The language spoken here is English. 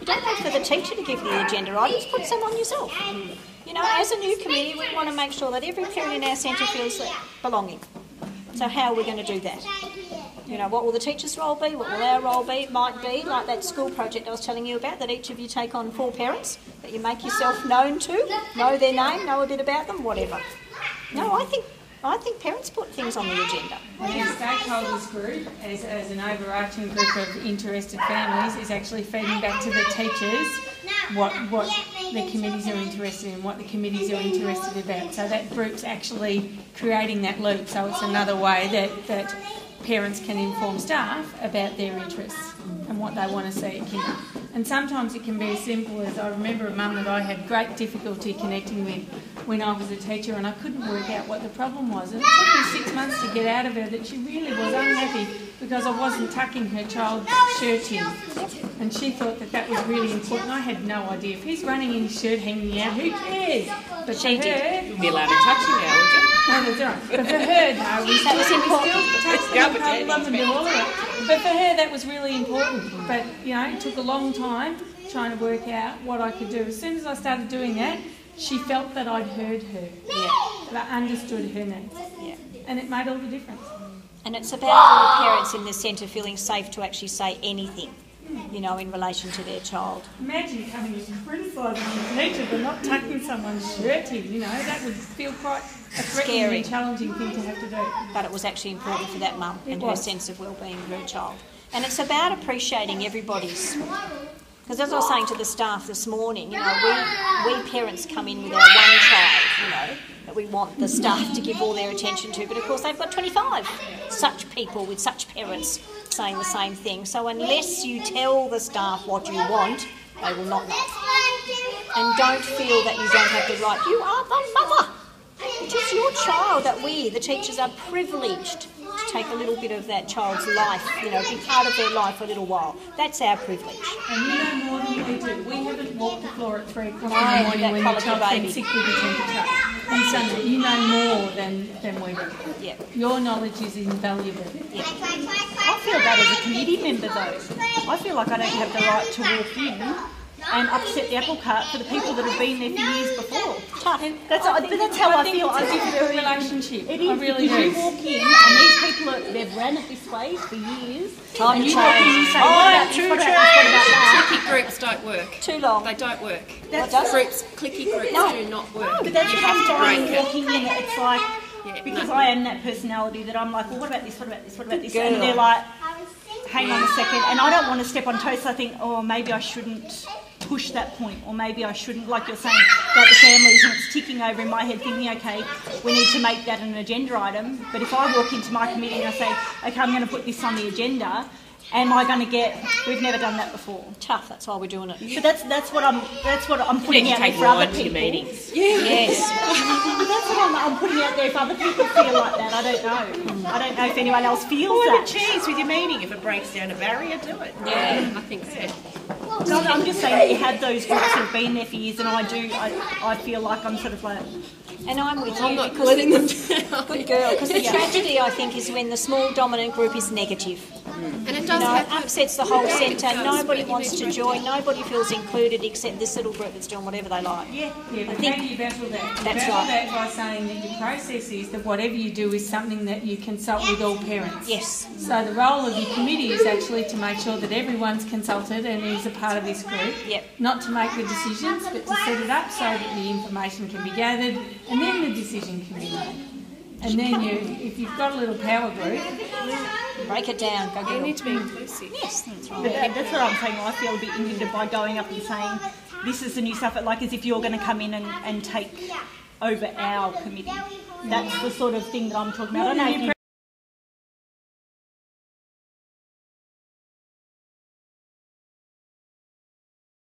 You don't wait for the teacher to give you the agenda items, put some on yourself. You know, as a new committee, we want to make sure that every parent in our centre feels belonging. So how are we going to do that? You know, what will the teacher's role be? What will our role be? It might be like that school project I was telling you about, that each of you take on 4 parents that you make yourself known to, know their name, know a bit about them, whatever. No, I think parents put things on the agenda. And our stakeholders group, as an overarching group of interested families, is actually feeding back to the teachers what the committees are interested in, what the committees are interested about. So that group's actually creating that loop. So it's another way that parents can inform staff about their interests and what they want to see at kinder. And sometimes it can be as simple as, I remember a mum that I had great difficulty connecting with when I was a teacher, and I couldn't work out what the problem was. And it took me 6 months to get out of her that she really was unhappy because I wasn't tucking her child's shirt in. And she thought that was really important. I had no idea. If he's running in his shirt hanging out, who cares? But she did. You'll be allowed to touch him now, would you? No, that's right. But for her, no, we still touch them and love them, do all of it. But for her, that was really important. But, you know, it took a long time trying to work out what I could do. As soon as I started doing that, she felt that I'd heard her. Yeah. That I understood her needs. Yeah. And it made all the difference. And it's about all the parents in the centre feeling safe to actually say anything, you know, in relation to their child. Imagine coming in and criticising your teacher for not tucking someone's shirt in, you know, that would feel quite a threatening Scary. and challenging thing to have to do. But it was actually important for that mum and her sense of well-being of her child. And it's about appreciating everybody's. Because as I was saying to the staff this morning, you know, we parents come in with our one child, you know, that we want the staff to give all their attention to, but of course they've got 25 such people with such parents saying the same thing. So unless you tell the staff what you want, they will not know. And don't feel that you don't have the right. You are the mother. It is your child that we, the teachers, are privileged to take a little bit of that child's life, you know, be part of their life for a little while. That's our privilege. And you know more than we do. We haven't walked the floor at 3 o'clock in the morning when the child's been sick with a temperature. And Sunday, you know more than we do. Yeah. Your knowledge is invaluable. Yeah. I feel that as a committee member though. I feel like I don't have the right to walk in and upset the apple cart for the people that have been there for years before. That's how I feel. I think it's a good relationship. It is, I really because do. you walk in and these people, they've ran it this way for years. Time and to you walk in and you change. say, what about this, what about this, what about that? Clicky groups don't work. Too long. They don't work. Clicky groups do not work. But that's You what I'm have to finding break it. walking in. It's like, Yeah, because no. I am that personality that I'm like, well, what about this, what about this, what about this? Girl. And they're like, hang on a second. And I don't want to step on toes, so I think, oh, maybe I shouldn't push that point, or maybe I shouldn't, like you're saying, about the families, and it's ticking over in my head thinking, okay, we need to make that an agenda item. But if I walk into my committee and I say, okay, I'm going to put this on the agenda, am I going to get, we've never done that before. Tough, that's why we're doing it. But that's what I'm putting out there for other people. meetings. Yes. But that's what I'm putting out there. If other people feel like that, I don't know. I don't know if anyone else feels Or that. a cheese with your meeting. If it breaks down a barrier, do it. Yeah. I think so. So I'm just saying that you have those groups that have been there for years, and I feel like I'm sort of like, And I'm with you. I'm not because letting them down. Good girl. Because the tragedy, I think, is when the small dominant group is negative. And it You does know, it happen. upsets the whole centre. does, Nobody but you wants need to to join. Nobody feels included except this little group that's doing whatever they like. Yeah, but think how do you battle that? You that's battle right. that by saying that your process is that whatever you do is something that you consult with all parents. Yes. So the role of your committee is actually to make sure that everyone's consulted and is a part of this group. Yep. Not to make the decisions, but to set it up so that the information can be gathered and then the decision can be made. And then if you've got a little power group, Break it down. Go get You it. need to be inclusive. Yes, that's but right. that's what I'm saying. I feel a bit injured by going up and saying, this is the new stuff, like as if you're going to come in and take over our committee. That's the sort of thing that I'm talking about. I don't know if you